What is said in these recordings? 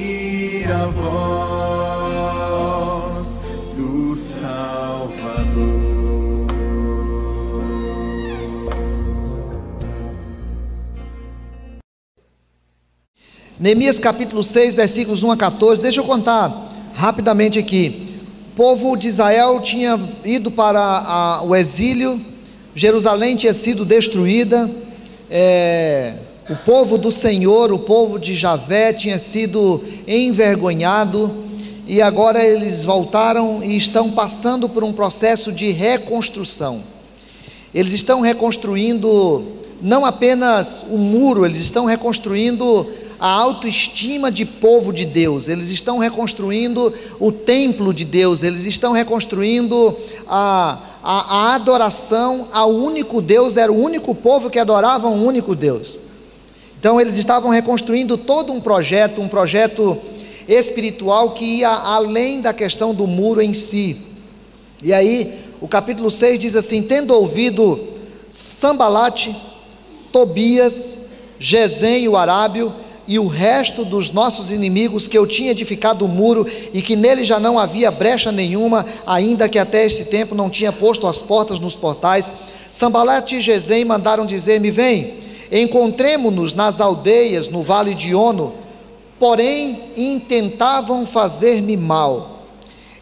ouvir a voz do Salvador. Neemias capítulo 6, versículos 1 a 14, deixa eu contar rapidamente aqui. O povo de Israel tinha ido para o exílio, Jerusalém tinha sido destruída, o povo do Senhor, o povo de Javé tinha sido envergonhado, e agora eles voltaram e estão passando por um processo de reconstrução. Eles estão reconstruindo não apenas o muro, eles estão reconstruindo a autoestima de povo de Deus, eles estão reconstruindo o templo de Deus, eles estão reconstruindo a adoração ao único Deus. Era o único povo que adorava um único Deus. Então eles estavam reconstruindo todo um projeto espiritual que ia além da questão do muro em si. E aí o capítulo 6 diz assim: tendo ouvido Sambalate, Tobias, Gesem o arábio e o resto dos nossos inimigos, que eu tinha edificado o muro e que nele já não havia brecha nenhuma, ainda que até este tempo não tinha posto as portas nos portais, Sambalate e Gesem mandaram dizer-me: vem, encontremo-nos nas aldeias no vale de Ono. Porém intentavam fazer-me mal.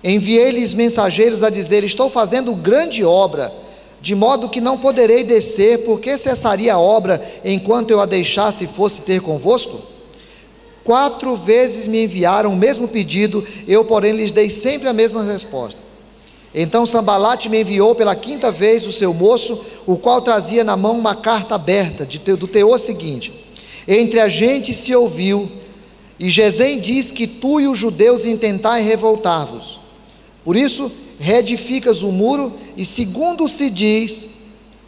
Enviei-lhes mensageiros a dizer: estou fazendo grande obra, de modo que não poderei descer, porque cessaria a obra enquanto eu a deixasse e fosse ter convosco? 4 vezes me enviaram o mesmo pedido, eu porém lhes dei sempre a mesma resposta. Então Sambalate me enviou pela 5ª vez o seu moço, o qual trazia na mão uma carta aberta, do teor seguinte: entre a gente se ouviu, e Gesem diz que tu e os judeus intentai revoltar-vos. Por isso reedificas o muro, e segundo se diz,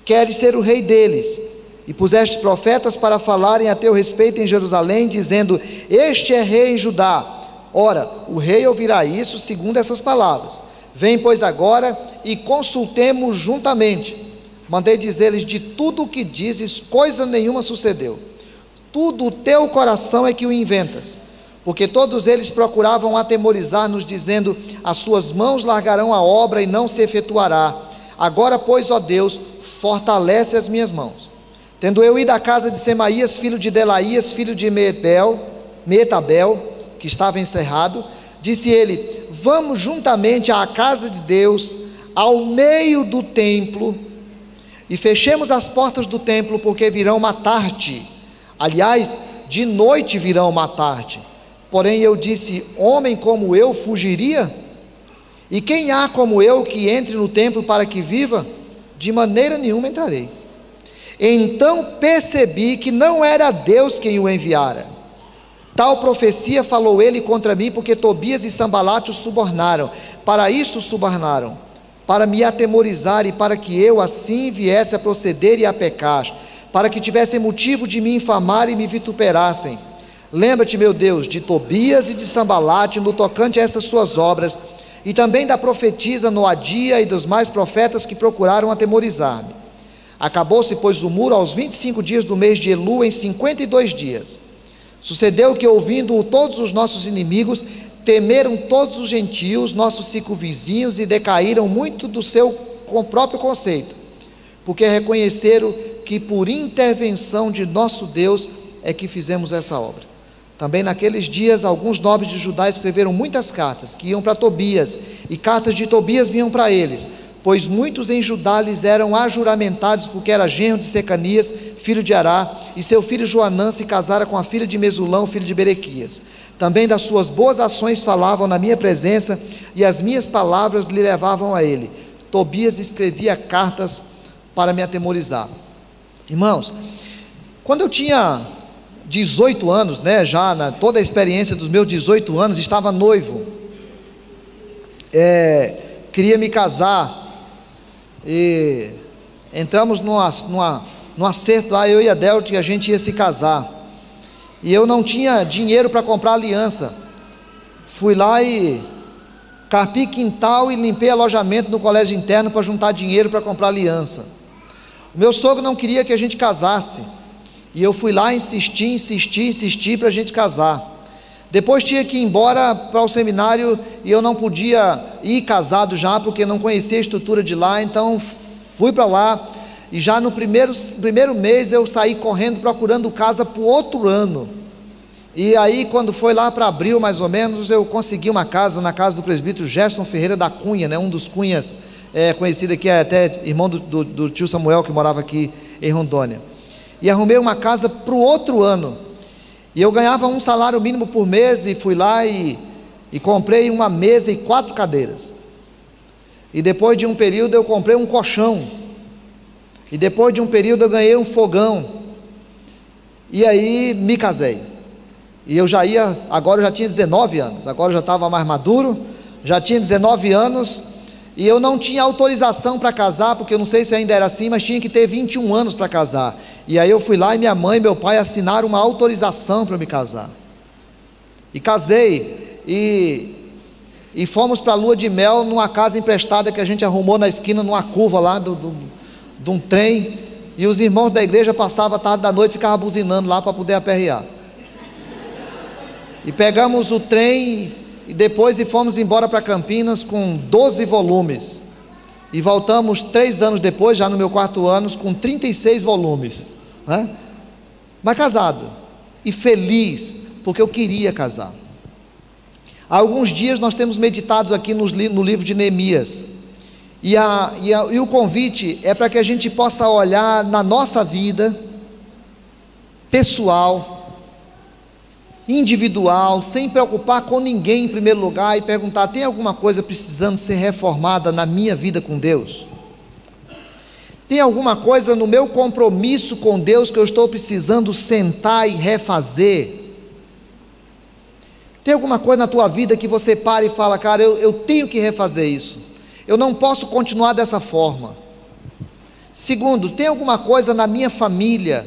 queres ser o rei deles, e puseste profetas para falarem a teu respeito em Jerusalém, dizendo: este é rei em Judá. Ora, o rei ouvirá isso segundo essas palavras. Vem, pois, agora e consultemos juntamente. Mandei dizer-lhes: de tudo o que dizes, coisa nenhuma sucedeu. Tudo o teu coração é que o inventas. Porque todos eles procuravam atemorizar-nos, dizendo: as suas mãos largarão a obra e não se efetuará. Agora, pois, ó Deus, fortalece as minhas mãos. Tendo eu ido à casa de Semaías, filho de Delaías, filho de Meetabel, que estava encerrado, disse ele: vamos juntamente à casa de Deus, ao meio do templo, e fechemos as portas do templo, porque virão matar-te. Aliás, de noite virão matar-te. Porém eu disse: homem como eu fugiria? E quem há como eu que entre no templo para que viva? De maneira nenhuma entrarei. Então percebi que não era Deus quem o enviara. Tal profecia falou ele contra mim, porque Tobias e Sambalate o subornaram. Para isso subornaram, para me atemorizar, e para que eu assim viesse a proceder e a pecar, para que tivessem motivo de me infamar e me vituperassem. Lembra-te, meu Deus, de Tobias e de Sambalate no tocante a essas suas obras, e também da profetisa Noadia e dos mais profetas que procuraram atemorizar-me. Acabou-se, pois, o muro aos 25 dias do mês de Elu, em 52 dias. Sucedeu que, ouvindo-o todos os nossos inimigos, temeram todos os gentios, nossos circunvizinhos, e decaíram muito do seu próprio conceito, porque reconheceram que por intervenção de nosso Deus é que fizemos essa obra. Também naqueles dias alguns nobres de Judá escreveram muitas cartas, que iam para Tobias, e cartas de Tobias vinham para eles, pois muitos em Judá lhes eram ajuramentados, porque era genro de Secanias, filho de Ará, e seu filho Joanã se casara com a filha de Mesulão, filho de Berequias. Também das suas boas ações falavam na minha presença, e as minhas palavras lhe levavam a ele. Tobias escrevia cartas para me atemorizar. Irmãos, quando eu tinha 18 anos, já toda a experiência dos meus 18 anos, estava noivo, queria me casar, e entramos num acerto lá, eu e a Delta, que a gente ia se casar, e eu não tinha dinheiro para comprar aliança. Fui lá e carpi quintal e limpei alojamento no colégio interno para juntar dinheiro para comprar aliança. O meu sogro não queria que a gente casasse, e eu fui lá insistir para a gente casar. Depois tinha que ir embora para o seminário e eu não podia ir casado já, porque não conhecia a estrutura de lá. Então fui para lá e já no primeiro mês eu saí correndo procurando casa para o outro ano. E aí quando foi lá para abril mais ou menos, eu consegui uma casa na casa do presbítero Gerson Ferreira da Cunha, né? Um dos Cunhas conhecido aqui, até irmão do tio Samuel, que morava aqui em Rondônia. E arrumei uma casa para o outro ano. E eu ganhava um salário mínimo por mês, e fui lá e comprei uma mesa e 4 cadeiras. E depois de um período eu comprei um colchão. E depois de um período eu ganhei um fogão. E aí me casei. E agora eu já tinha 19 anos, agora eu já estava mais maduro, já tinha 19 anos, e eu não tinha autorização para casar, porque eu não sei se ainda era assim, mas tinha que ter 21 anos para casar. E aí eu fui lá e minha mãe e meu pai assinaram uma autorização para me casar. E casei, e fomos para a lua de mel numa casa emprestada que a gente arrumou na esquina, numa curva lá de um trem, e os irmãos da igreja passavam a tarde da noite e ficavam buzinando lá para poder aperrear. E pegamos o trem e depois fomos embora para Campinas com 12 volumes. E voltamos 3 anos depois, já no meu 4º ano, com 36 volumes. Né? Mas casado e feliz, porque eu queria casar. Há alguns dias nós temos meditado aqui no livro de Neemias. E o convite é para que a gente possa olhar na nossa vida pessoal, individual, sem preocupar com ninguém em primeiro lugar, e perguntar: tem alguma coisa precisando ser reformada na minha vida com Deus? Tem alguma coisa no meu compromisso com Deus que eu estou precisando sentar e refazer? Tem alguma coisa na tua vida que você para e fala: cara, eu tenho que refazer isso, eu não posso continuar dessa forma? Segundo, tem alguma coisa na minha família,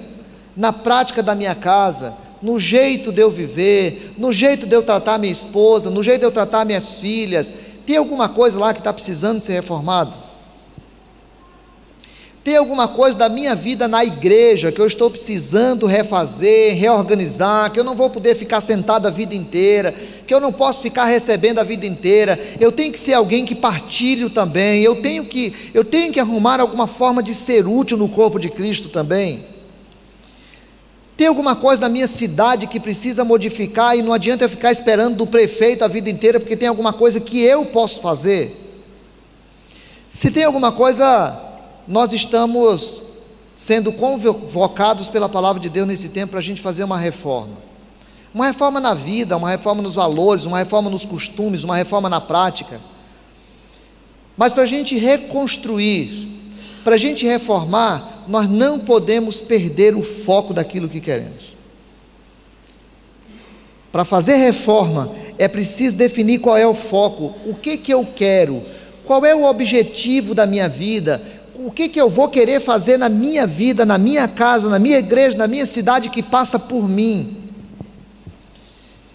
na prática da minha casa, no jeito de eu viver, no jeito de eu tratar minha esposa, no jeito de eu tratar minhas filhas, tem alguma coisa lá que está precisando ser reformado? Tem alguma coisa da minha vida na igreja que eu estou precisando refazer, reorganizar, que eu não vou poder ficar sentado a vida inteira, que eu não posso ficar recebendo a vida inteira? Eu tenho que ser alguém que partilho também, eu tenho que arrumar alguma forma de ser útil no corpo de Cristo também. Tem alguma coisa na minha cidade que precisa modificar, e não adianta eu ficar esperando do prefeito a vida inteira, porque tem alguma coisa que eu posso fazer? Se tem alguma coisa, nós estamos sendo convocados pela palavra de Deus nesse tempo para a gente fazer uma reforma na vida, uma reforma nos valores, uma reforma nos costumes, uma reforma na prática. Mas para a gente reconstruir, para a gente reformar, nós não podemos perder o foco daquilo que queremos. Para fazer reforma, é preciso definir qual é o foco, o que eu quero, qual é o objetivo da minha vida, o que eu vou querer fazer na minha vida, na minha casa, na minha igreja, na minha cidade, que passa por mim.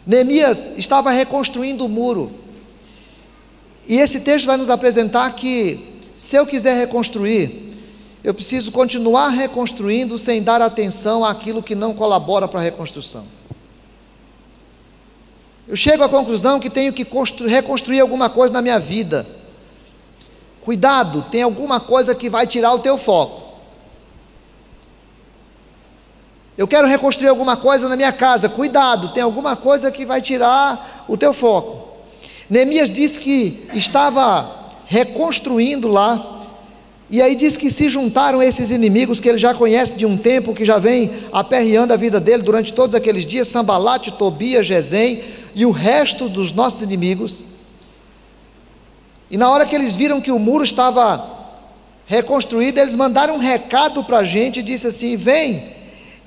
Neemias estava reconstruindo o muro, e esse texto vai nos apresentar que, se eu quiser reconstruir, eu preciso continuar reconstruindo sem dar atenção àquilo que não colabora para a reconstrução. Eu chego à conclusão que tenho que reconstruir alguma coisa na minha vida. Cuidado, tem alguma coisa que vai tirar o teu foco. Eu quero reconstruir alguma coisa na minha casa. Cuidado, tem alguma coisa que vai tirar o teu foco. Neemias disse que estava reconstruindo lá, e aí diz que se juntaram esses inimigos que ele já conhece de um tempo, que já vem aperreando a vida dele durante todos aqueles dias: Sambalate, Tobias, Gesem e o resto dos nossos inimigos. E na hora que eles viram que o muro estava reconstruído, eles mandaram um recado para a gente e disse assim: vem,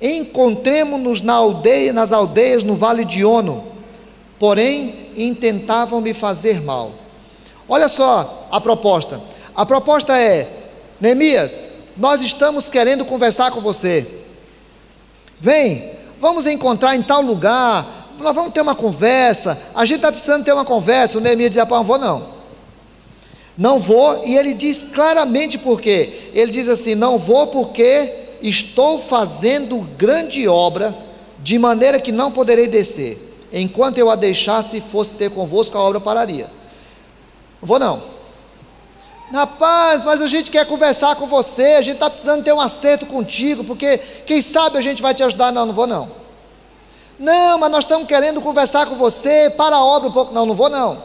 encontremo-nos nas aldeias no vale de Ono. Porém, intentavam me fazer mal. Olha só a proposta. A proposta é: Neemias, nós estamos querendo conversar com você. Vem, vamos encontrar em tal lugar, nós vamos ter uma conversa, a gente está precisando ter uma conversa. O Neemias dizia: pá, não vou não vou, e ele diz claramente por quê. Ele diz assim: não vou porque estou fazendo grande obra, de maneira que não poderei descer. enquanto eu a deixasse e fosse ter convosco, a obra pararia. Não vou não. Rapaz, mas a gente quer conversar com você, a gente está precisando ter um acerto contigo, porque quem sabe a gente vai te ajudar. Não, não vou não. Não, mas nós estamos querendo conversar com você, para a obra um pouco. Não, não vou não.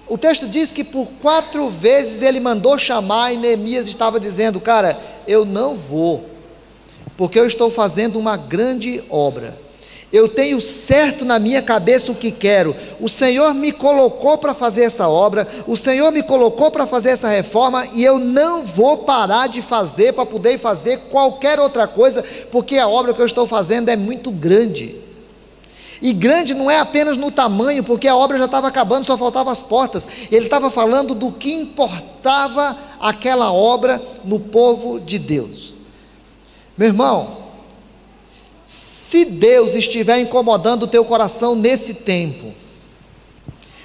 O texto diz que por 4 vezes ele mandou chamar e Neemias estava dizendo: cara, eu não vou, porque eu estou fazendo uma grande obra, eu tenho certo na minha cabeça o que quero, o Senhor me colocou para fazer essa obra, o Senhor me colocou para fazer essa reforma, e eu não vou parar de fazer para poder fazer qualquer outra coisa, porque a obra que eu estou fazendo é muito grande. E grande não é apenas no tamanho, porque a obra já estava acabando, só faltavam as portas. Ele estava falando do que importava aquela obra no povo de Deus. Meu irmão, se Deus estiver incomodando o teu coração nesse tempo,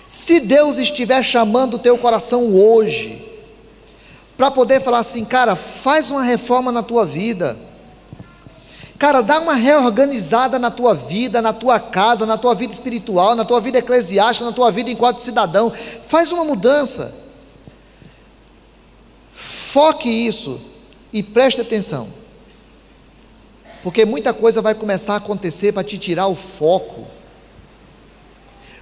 se Deus estiver chamando o teu coração hoje, para poder falar assim: cara, faz uma reforma na tua vida, cara, dá uma reorganizada na tua vida, na tua casa, na tua vida espiritual, na tua vida eclesiástica, na tua vida enquanto cidadão, faz uma mudança, foque isso e preste atenção, porque muita coisa vai começar a acontecer para te tirar o foco,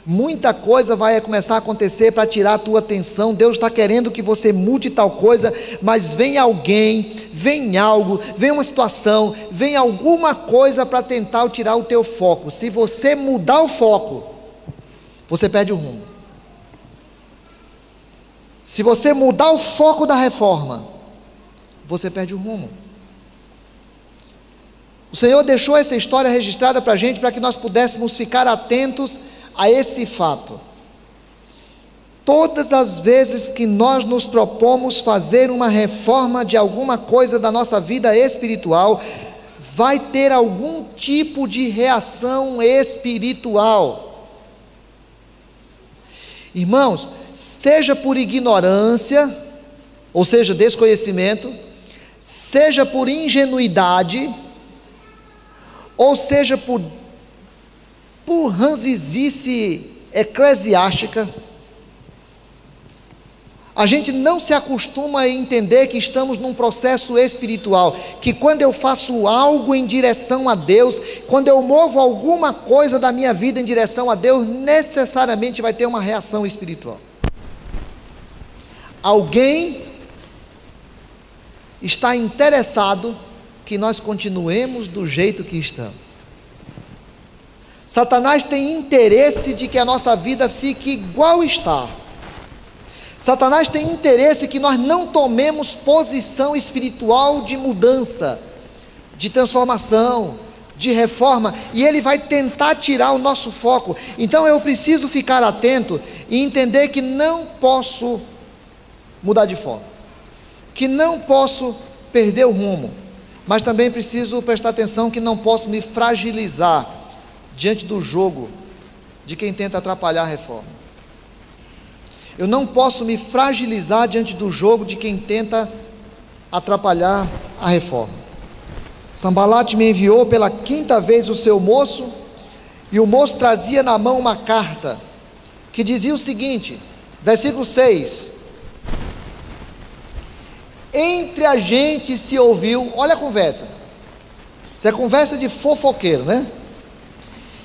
muita coisa vai começar a acontecer para tirar a tua atenção. Deus está querendo que você mude tal coisa, mas vem alguém, vem algo, vem uma situação, vem alguma coisa para tentar tirar o teu foco. Se você mudar o foco, você perde o rumo. Se você mudar o foco da reforma, você perde o rumo. O Senhor deixou essa história registrada para a gente, para que nós pudéssemos ficar atentos a esse fato. Todas as vezes que nós nos propomos fazer uma reforma de alguma coisa da nossa vida espiritual, vai ter algum tipo de reação espiritual. Irmãos, seja por ignorância, ou seja, desconhecimento, seja por ingenuidade, ou seja por ranzizice eclesiástica, a gente não se acostuma a entender que estamos num processo espiritual, que quando eu faço algo em direção a Deus, quando eu movo alguma coisa da minha vida em direção a Deus, necessariamente vai ter uma reação espiritual. Alguém está interessado que nós continuemos do jeito que estamos. Satanás tem interesse de que a nossa vida fique igual está. Satanás tem interesse que nós não tomemos posição espiritual de mudança, de transformação, de reforma, e ele vai tentar tirar o nosso foco. Então eu preciso ficar atento e entender que não posso mudar de foco, que não posso perder o rumo, mas também preciso prestar atenção que não posso me fragilizar diante do jogo de quem tenta atrapalhar a reforma. Eu não posso me fragilizar diante do jogo de quem tenta atrapalhar a reforma. Sanbalate me enviou pela 5ª vez o seu moço, e o moço trazia na mão uma carta, que dizia o seguinte, versículo 6, entre a gente se ouviu, olha a conversa, isso é conversa de fofoqueiro, né?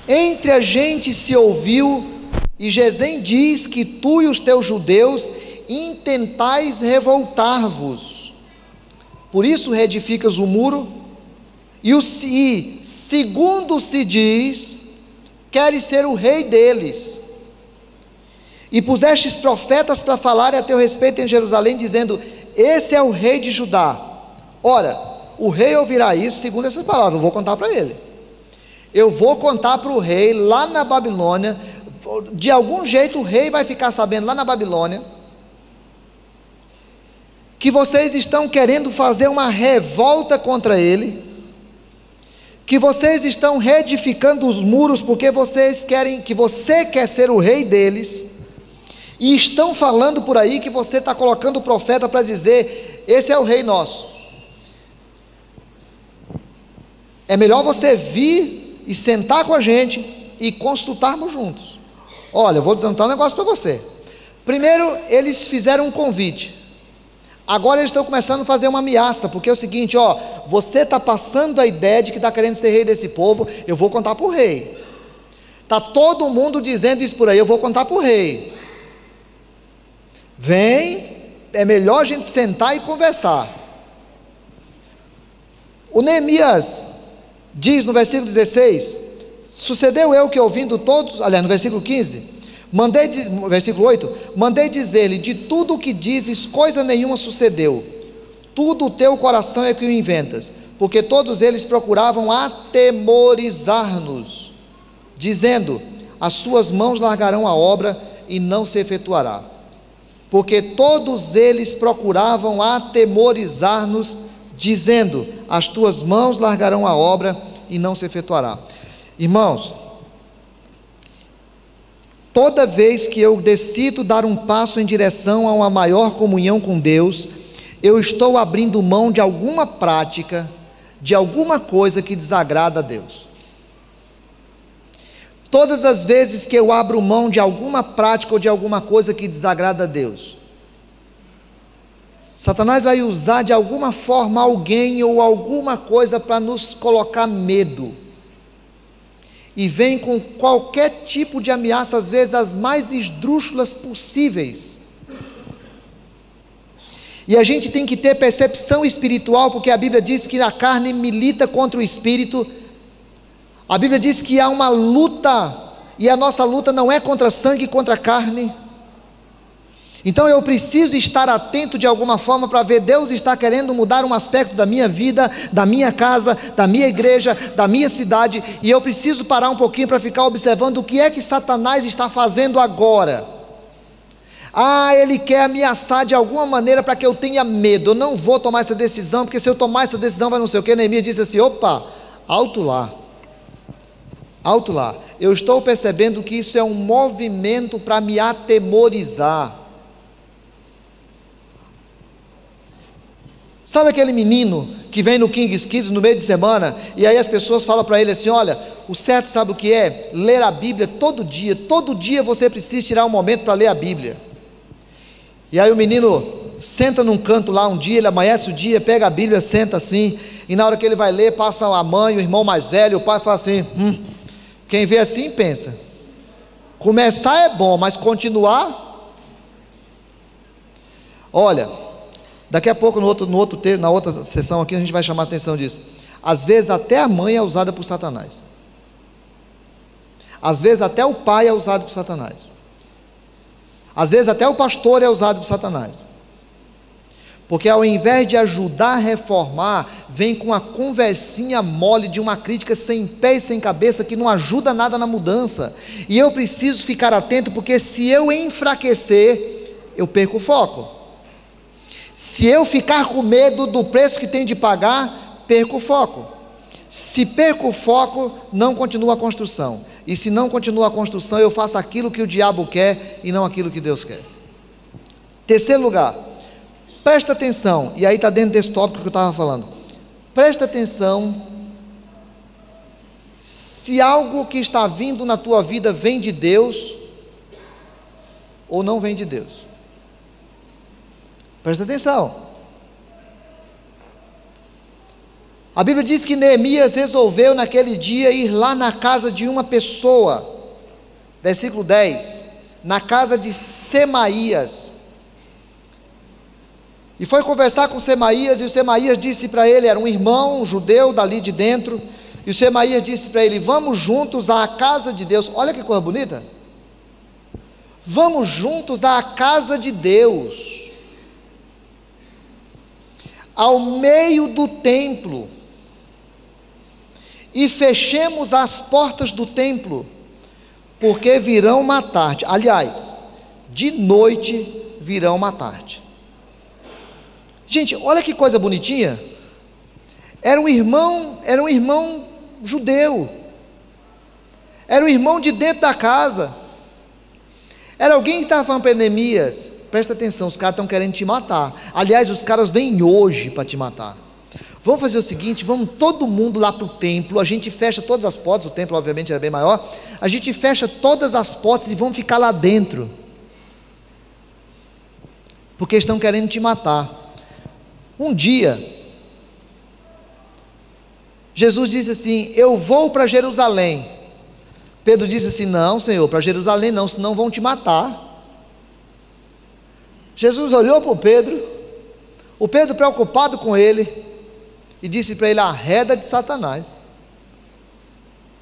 Entre a gente se ouviu, e Gesem diz que tu e os teus judeus intentais revoltar-vos, por isso reedificas o muro, e segundo se diz, queres ser o rei deles, e pusestes profetas para falarem a teu respeito em Jerusalém, dizendo, esse é o rei de Judá. Ora, o rei ouvirá isso segundo essas palavras, eu vou contar para ele, eu vou contar para o rei lá na Babilônia, de algum jeito o rei vai ficar sabendo lá na Babilônia, que vocês estão querendo fazer uma revolta contra ele, que vocês estão reedificando os muros, porque vocês querem, que você quer ser o rei deles, e estão falando por aí que você está colocando o profeta para dizer, esse é o rei nosso. É melhor você vir e sentar com a gente, e consultarmos juntos. Olha, eu vou dizer um negócio para você. Primeiro, eles fizeram um convite. Agora eles estão começando a fazer uma ameaça, porque é o seguinte, ó, você está passando a ideia de que está querendo ser rei desse povo, eu vou contar para o rei. Está todo mundo dizendo isso por aí, eu vou contar para o rei. Vem, é melhor a gente sentar e conversar. O Neemias diz no versículo 16, sucedeu eu que ouvindo todos, aliás, no versículo 15, no versículo 8, mandei dizer-lhe, de tudo o que dizes, coisa nenhuma sucedeu, tudo o teu coração é que o inventas, porque todos eles procuravam atemorizar-nos, dizendo, as suas mãos largarão a obra e não se efetuará, porque todos eles procuravam atemorizar-nos, dizendo, as tuas mãos largarão a obra e não se efetuará. Irmãos, toda vez que eu decido dar um passo em direção a uma maior comunhão com Deus, eu estou abrindo mão de alguma prática, de alguma coisa que desagrada a Deus. Todas as vezes que eu abro mão de alguma prática ou de alguma coisa que desagrada a Deus, Satanás vai usar de alguma forma alguém ou alguma coisa para nos colocar medo. E vem com qualquer tipo de ameaça, às vezes as mais esdrúxulas possíveis. E a gente tem que ter percepção espiritual, porque a Bíblia diz que a carne milita contra o espírito. A Bíblia diz que há uma luta, e a nossa luta não é contra sangue e contra carne. Então eu preciso estar atento de alguma forma para ver Deus está querendo mudar um aspecto da minha vida, da minha casa, da minha igreja, da minha cidade, e eu preciso parar um pouquinho para ficar observando o que é que Satanás está fazendo agora. Ele quer ameaçar de alguma maneira para que eu tenha medo, eu não vou tomar essa decisão, porque se eu tomar essa decisão vai não sei o que. Neemias disse assim, opa, alto lá, eu estou percebendo que isso é um movimento para me atemorizar. Sabe aquele menino que vem no King's Kids no meio de semana, e aí as pessoas falam para ele assim, olha, o certo sabe o que é? Ler a Bíblia todo dia você precisa tirar um momento para ler a Bíblia. E aí o menino senta num canto lá um dia, ele amanhece o dia, pega a Bíblia, senta assim, e na hora que ele vai ler, passa a mãe, o irmão mais velho, o pai fala assim, quem vê assim pensa, começar é bom, mas continuar, olha, daqui a pouco na outra sessão aqui a gente vai chamar a atenção disso, às vezes até a mãe é usada por Satanás, às vezes até o pai é usado por Satanás, às vezes até o pastor é usado por Satanás, porque ao invés de ajudar a reformar, vem com uma conversinha mole de uma crítica sem pé e sem cabeça, que não ajuda nada na mudança, e eu preciso ficar atento, porque se eu enfraquecer, eu perco o foco. Se eu ficar com medo do preço que tem de pagar, perco o foco. Se perco o foco, não continua a construção, e se não continua a construção, eu faço aquilo que o diabo quer, e não aquilo que Deus quer. Terceiro lugar, presta atenção, e aí está dentro desse tópico que eu estava falando, presta atenção, se algo que está vindo na tua vida vem de Deus, ou não vem de Deus. Presta atenção. A Bíblia diz que Neemias resolveu naquele dia ir lá na casa de uma pessoa, versículo 10, na casa de Semaías, e foi conversar com Semaías, e o Semaías disse para ele, era um irmão, um judeu dali de dentro, e o Semaías disse para ele, vamos juntos à casa de Deus. Olha que coisa bonita, vamos juntos à casa de Deus, ao meio do templo, e fechemos as portas do templo, porque virão matar-te. Aliás, de noite virão matar-te. Gente, olha que coisa bonitinha. Era um irmão judeu, era um irmão de dentro da casa, era alguém que estava falando para Neemias, presta atenção, os caras estão querendo te matar. Aliás, os caras vêm hoje para te matar. Vamos fazer o seguinte, vamos todo mundo lá para o templo, a gente fecha todas as portas, o templo obviamente era bem maior, a gente fecha todas as portas e vamos ficar lá dentro, porque estão querendo te matar. Um dia, Jesus disse assim, eu vou para Jerusalém. Pedro disse assim, não Senhor, para Jerusalém não, senão vão te matar. Jesus olhou para o Pedro preocupado com ele, e disse para ele, arreda de Satanás,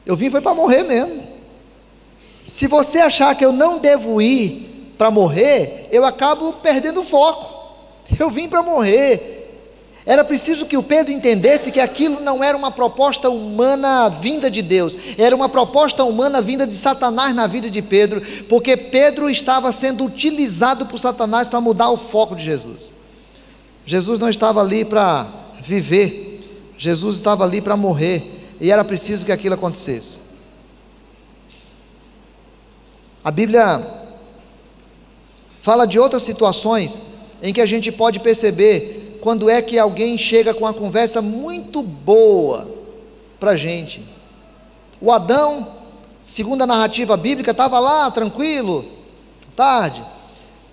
eu vim foi para morrer mesmo, se você achar que eu não devo ir para morrer, eu acabo perdendo o foco, eu vim para morrer. Era preciso que o Pedro entendesse que aquilo não era uma proposta humana vinda de Deus, era uma proposta humana vinda de Satanás na vida de Pedro, porque Pedro estava sendo utilizado por Satanás para mudar o foco de Jesus. Jesus não estava ali para viver, Jesus estava ali para morrer, e era preciso que aquilo acontecesse. A Bíblia fala de outras situações em que a gente pode perceber quando é que alguém chega com uma conversa muito boa para a gente. O Adão, segundo a narrativa bíblica, estava lá tranquilo, tarde,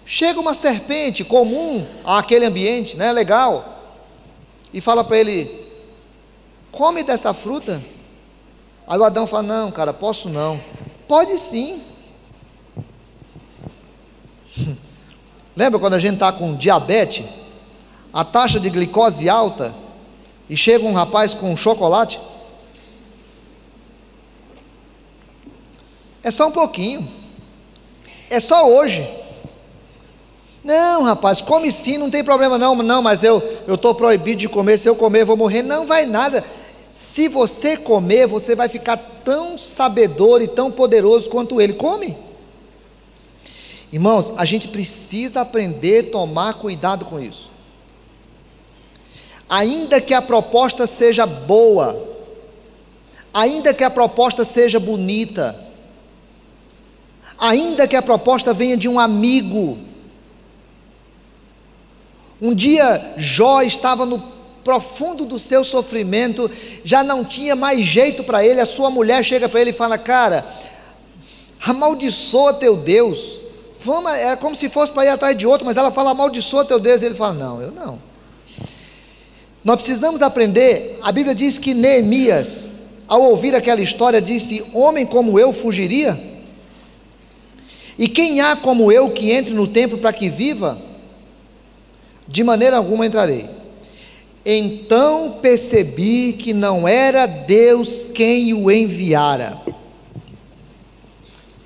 chega uma serpente comum àquele ambiente, né, legal, e fala para ele, come dessa fruta. Aí o Adão fala, não cara, posso não. Pode sim. Lembra quando a gente está com diabetes, a taxa de glicose alta, e chega um rapaz com chocolate? É só um pouquinho, é só hoje. Não rapaz, come sim, não tem problema não, mas eu estou proibido de comer, se eu comer eu vou morrer. Não vai nada, se você comer, você vai ficar tão sabedor e tão poderoso quanto ele. Come. Irmãos, a gente precisa aprender a tomar cuidado com isso. Ainda que a proposta seja boa, ainda que a proposta seja bonita, ainda que a proposta venha de um amigo. Um dia Jó estava no profundo do seu sofrimento, já não tinha mais jeito para ele, a sua mulher chega para ele e fala, cara, amaldiçoa teu Deus, vamos, é como se fosse para ir atrás de outro, mas ela fala, amaldiçoa teu Deus, e ele fala, não, eu não. Nós precisamos aprender, a Bíblia diz que Neemias, ao ouvir aquela história, disse, homem como eu fugiria? E quem há como eu que entre no templo para que viva? De maneira alguma entrarei. Então percebi que não era Deus quem o enviara.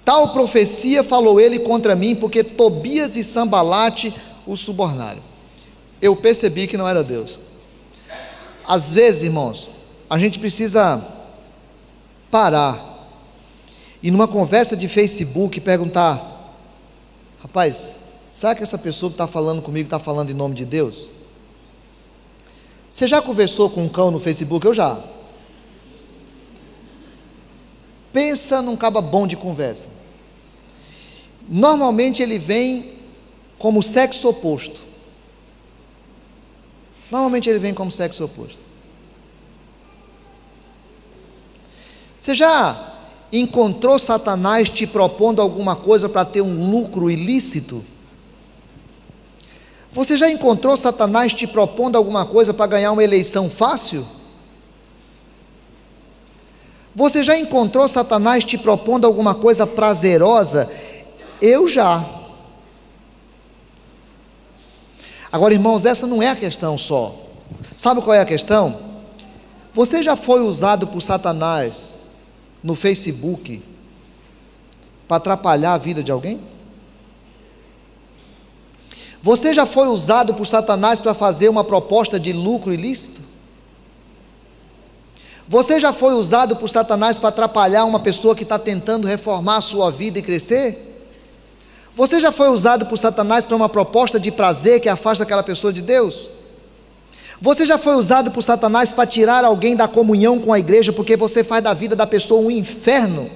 Tal profecia falou ele contra mim, porque Tobias e Sambalate o subornaram. Eu percebi que não era Deus. Às vezes, irmãos, a gente precisa parar e numa conversa de Facebook perguntar, rapaz, será que essa pessoa que está falando comigo está falando em nome de Deus? Você já conversou com um cão no Facebook? Eu já. Pensa num caba bom de conversa. Normalmente ele vem como sexo oposto. Normalmente ele vem como sexo oposto. Você já encontrou Satanás te propondo alguma coisa para ter um lucro ilícito? Você já encontrou Satanás te propondo alguma coisa para ganhar uma eleição fácil? Você já encontrou Satanás te propondo alguma coisa prazerosa? Eu já. Agora, irmãos, essa não é a questão só. Sabe qual é a questão? Você já foi usado por Satanás no Facebook para atrapalhar a vida de alguém? Você já foi usado por Satanás para fazer uma proposta de lucro ilícito? Você já foi usado por Satanás para atrapalhar uma pessoa que está tentando reformar a sua vida e crescer? Você já foi usado por Satanás para uma proposta de prazer que afasta aquela pessoa de Deus? Você já foi usado por Satanás para tirar alguém da comunhão com a igreja, porque você faz da vida da pessoa um inferno?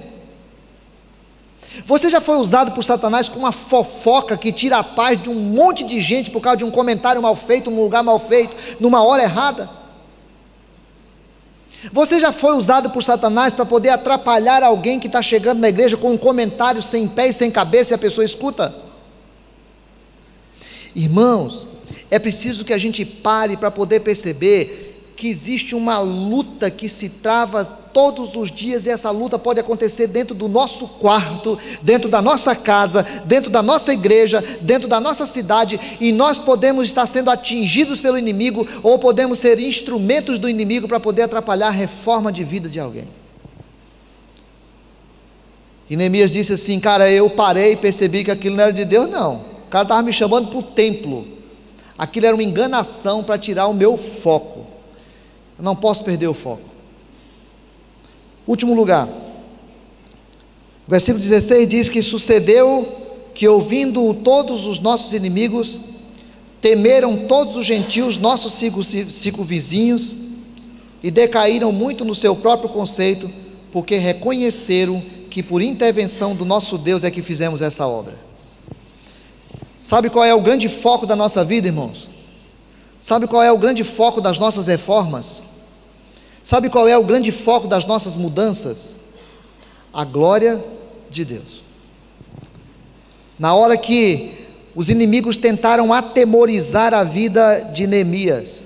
Você já foi usado por Satanás com uma fofoca que tira a paz de um monte de gente por causa de um comentário mal feito, num lugar mal feito, numa hora errada? Você já foi usado por Satanás para poder atrapalhar alguém que está chegando na igreja com um comentário sem pé e sem cabeça e a pessoa escuta? Irmãos, é preciso que a gente pare para poder perceber que existe uma luta que se trava todos os dias, e essa luta pode acontecer dentro do nosso quarto, dentro da nossa casa, dentro da nossa igreja, dentro da nossa cidade, e nós podemos estar sendo atingidos pelo inimigo, ou podemos ser instrumentos do inimigo para poder atrapalhar a reforma de vida de alguém. E Neemias disse assim: cara, eu parei e percebi que aquilo não era de Deus, não. O cara estava me chamando para o templo, aquilo era uma enganação para tirar o meu foco. Eu não posso perder o foco. Último lugar, versículo 16 diz que sucedeu que, ouvindo todos os nossos inimigos, temeram todos os gentios, nossos circunvizinhos, e decaíram muito no seu próprio conceito, porque reconheceram que por intervenção do nosso Deus é que fizemos essa obra. Sabe qual é o grande foco da nossa vida, irmãos? Sabe qual é o grande foco das nossas reformas? Sabe qual é o grande foco das nossas mudanças? A glória de Deus. Na hora que os inimigos tentaram atemorizar a vida de Neemias,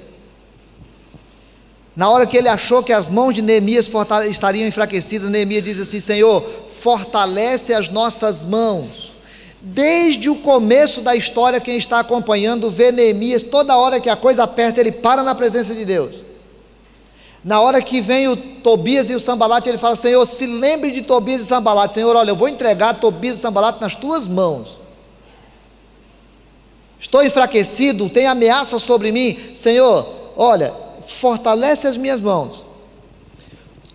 na hora que ele achou que as mãos de Neemias estariam enfraquecidas, Neemias diz assim: Senhor, fortalece as nossas mãos. Desde o começo da história, quem está acompanhando vê Neemias, toda hora que a coisa aperta, ele para na presença de Deus. Na hora que vem o Tobias e o Sambalate, ele fala: Senhor, se lembre de Tobias e Sambalate. Senhor, olha, eu vou entregar Tobias e Sambalate nas tuas mãos. Estou enfraquecido, tem ameaça sobre mim. Senhor, olha, fortalece as minhas mãos.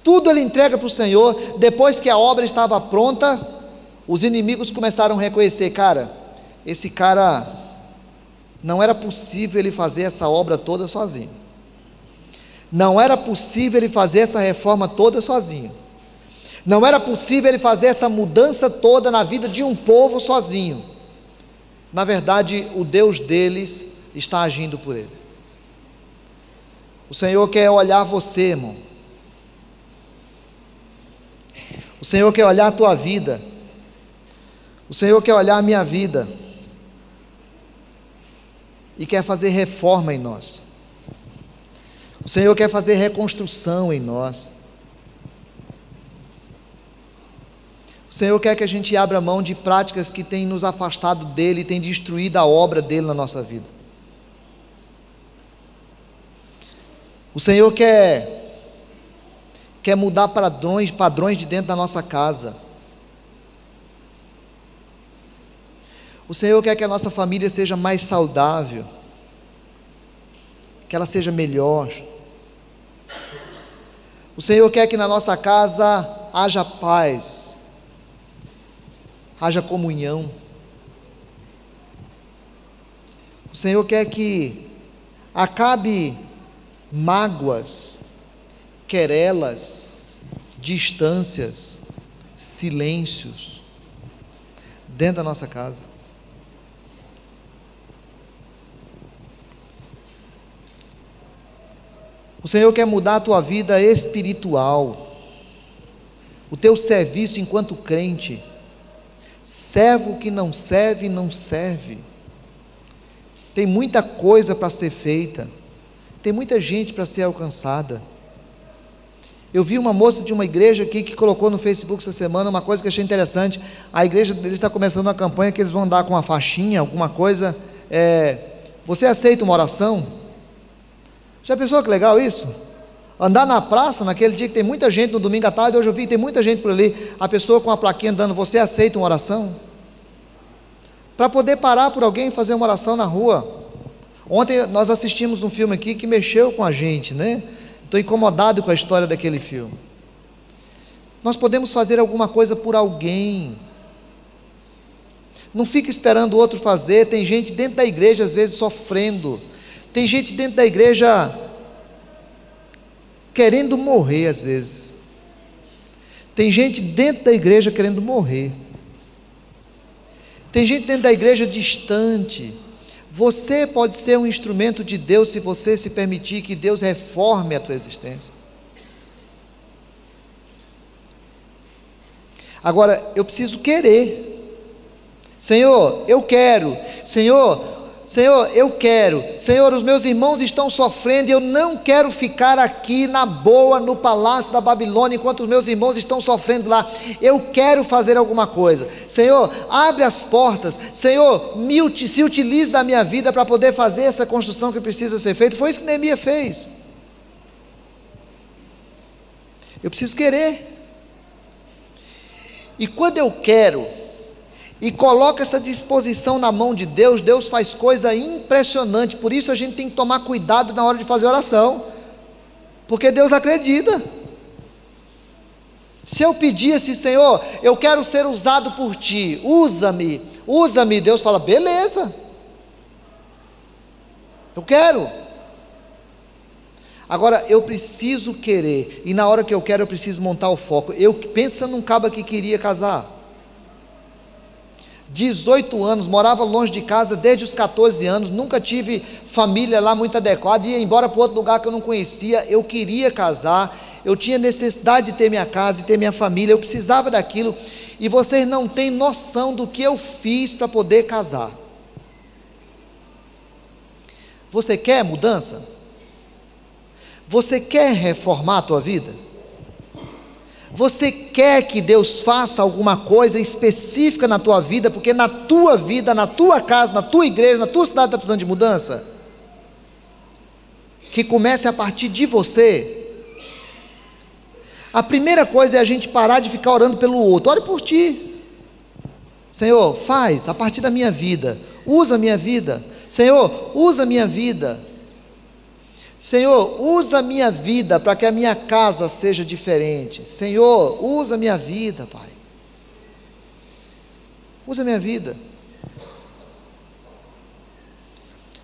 Tudo ele entrega para o Senhor. Depois que a obra estava pronta, os inimigos começaram a reconhecer: cara, esse cara, não era possível ele fazer essa obra toda sozinho. Não era possível ele fazer essa reforma toda sozinho. Não era possível ele fazer essa mudança toda na vida de um povo sozinho. Na verdade, o Deus deles está agindo por ele. O Senhor quer olhar você, irmão. O Senhor quer olhar a tua vida. O Senhor quer olhar a minha vida. E quer fazer reforma em nós. O Senhor quer fazer reconstrução em nós. O Senhor quer que a gente abra mão de práticas que têm nos afastado dEle, têm destruído a obra dEle na nossa vida. O Senhor quer mudar padrões de dentro da nossa casa. O Senhor quer que a nossa família seja mais saudável, que ela seja melhor. O Senhor quer que na nossa casa haja paz, haja comunhão. O Senhor quer que acabe mágoas, querelas, distâncias, silêncios dentro da nossa casa. O Senhor quer mudar a tua vida espiritual, o teu serviço enquanto crente. Servo que não serve, não serve. Tem muita coisa para ser feita, tem muita gente para ser alcançada. Eu vi uma moça de uma igreja aqui que colocou no Facebook essa semana uma coisa que eu achei interessante. A igreja deles está começando uma campanha que eles vão dar com uma faixinha, alguma coisa. Você aceita uma oração? Já pensou que legal isso? Andar na praça, naquele dia que tem muita gente, no domingo à tarde, hoje eu vi que tem muita gente por ali, a pessoa com a plaquinha andando: você aceita uma oração? Para poder parar por alguém e fazer uma oração na rua. Ontem nós assistimos um filme aqui que mexeu com a gente, né? Estou incomodado com a história daquele filme. Nós podemos fazer alguma coisa por alguém. Não fique esperando o outro fazer. Tem gente dentro da igreja às vezes sofrendo. Tem gente dentro da igreja querendo morrer às vezes. Tem gente dentro da igreja querendo morrer. Tem gente dentro da igreja distante. Você pode ser um instrumento de Deus se você se permitir que Deus reforme a tua existência. Agora, eu preciso querer. Senhor, eu quero. Senhor, eu quero. Senhor, os meus irmãos estão sofrendo e eu não quero ficar aqui na boa, no palácio da Babilônia, enquanto os meus irmãos estão sofrendo lá. Eu quero fazer alguma coisa. Senhor, abre as portas. Senhor, se utilize da minha vida para poder fazer essa construção que precisa ser feita. Foi isso que Neemias fez. Eu preciso querer. E quando eu quero e coloca essa disposição na mão de Deus, Deus faz coisa impressionante. Por isso a gente tem que tomar cuidado na hora de fazer oração, porque Deus acredita. Se eu pedisse, Senhor, eu quero ser usado por Ti, usa-me, Deus fala, beleza, eu quero. Agora, eu preciso querer, e na hora que eu quero, eu preciso montar o foco. Pensa num caba que queria casar, 18 anos, morava longe de casa desde os 14 anos, nunca tive família lá muito adequada, ia embora para outro lugar que eu não conhecia. Eu queria casar, eu tinha necessidade de ter minha casa, de ter minha família, eu precisava daquilo, e vocês não têm noção do que eu fiz para poder casar. Você quer mudança? Você quer reformar a tua vida? Você quer que Deus faça alguma coisa específica na tua vida, porque na tua vida, na tua casa, na tua igreja, na tua cidade está precisando de mudança? Que comece a partir de você. A primeira coisa é a gente parar de ficar orando pelo outro. Ore por ti. Senhor, faz a partir da minha vida, usa a minha vida. Senhor, usa a minha vida. Senhor, usa a minha vida para que a minha casa seja diferente. Senhor, usa a minha vida, Pai. Usa a minha vida.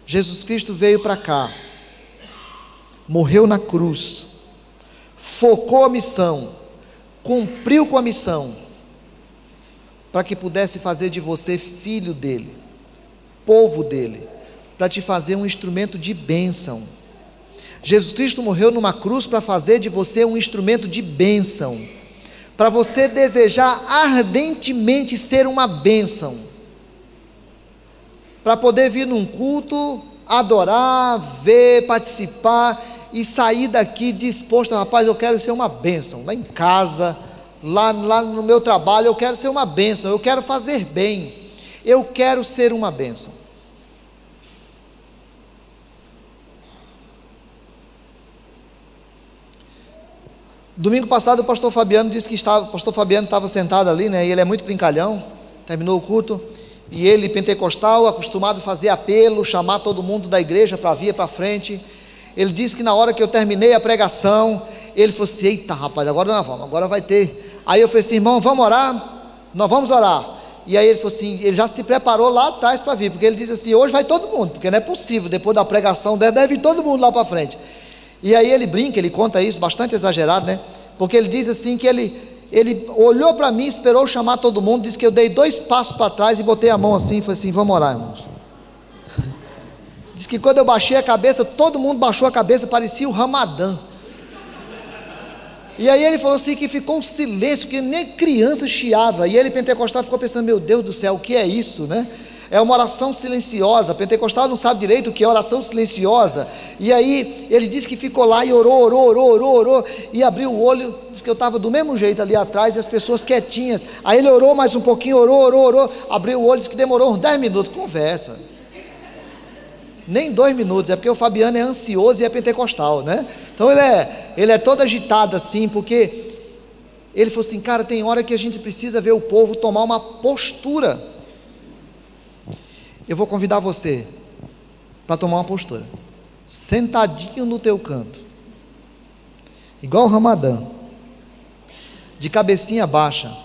Jesus Cristo veio para cá, morreu na cruz, focou a missão, cumpriu com a missão, para que pudesse fazer de você filho dele, povo dele, para te fazer um instrumento de bênção. Jesus Cristo morreu numa cruz para fazer de você um instrumento de bênção, para você desejar ardentemente ser uma bênção, para poder vir num culto, adorar, ver, participar e sair daqui disposto, rapaz, eu quero ser uma bênção, lá em casa, lá no meu trabalho, eu quero ser uma bênção, eu quero fazer bem, eu quero ser uma bênção. Domingo passado o pastor Fabiano disse que o pastor Fabiano estava sentado ali, né, e ele é muito brincalhão, terminou o culto, e ele, pentecostal, acostumado a fazer apelo, chamar todo mundo da igreja para vir para frente. Ele disse que na hora que eu terminei a pregação, ele falou assim, eita rapaz, agora nós vamos, agora vai ter. Aí eu falei assim, irmão, vamos orar? Nós vamos orar. E aí ele falou assim, ele já se preparou lá atrás para vir, porque ele disse assim, hoje vai todo mundo, porque não é possível, depois da pregação deve ir todo mundo lá para frente. E aí ele brinca, ele conta isso, bastante exagerado, né? Porque ele diz assim que ele olhou para mim, esperou chamar todo mundo, disse que eu dei 2 passos para trás e botei a mão assim, e falei assim, vamos orar, irmãos. Diz que quando eu baixei a cabeça, todo mundo baixou a cabeça, parecia o Ramadã. E aí ele falou assim que ficou um silêncio, que nem criança chiava, e ele pentecostal ficou pensando, meu Deus do céu, o que é isso, né? É uma oração silenciosa, pentecostal não sabe direito o que é oração silenciosa. E aí ele disse que ficou lá e orou, e abriu o olho, disse que eu estava do mesmo jeito ali atrás, e as pessoas quietinhas. Aí ele orou mais um pouquinho, orou, abriu o olho, disse que demorou uns 10 minutos, conversa. Nem 2 minutos, é porque o Fabiano é ansioso e é pentecostal, né? Então ele é todo agitado assim, porque ele falou assim, cara, tem hora que a gente precisa ver o povo tomar uma postura. Eu vou convidar você para tomar uma postura, sentadinho no teu canto, igual o Ramadã, de cabecinha baixa,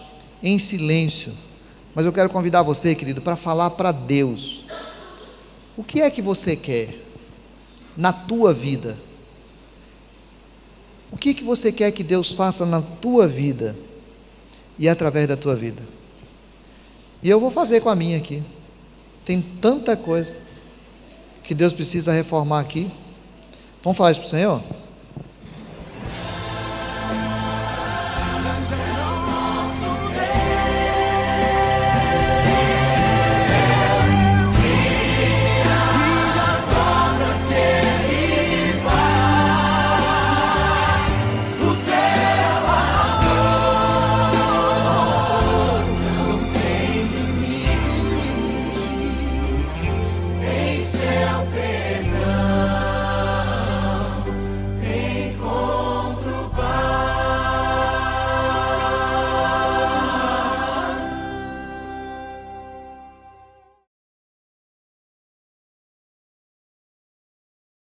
em silêncio. Mas eu quero convidar você, querido, para falar para Deus, o que é que você quer na tua vida? O que você quer que Deus faça na tua vida e através da tua vida? E eu vou fazer com a minha aqui. Tem tanta coisa que Deus precisa reformar aqui. Vamos falar isso para o Senhor?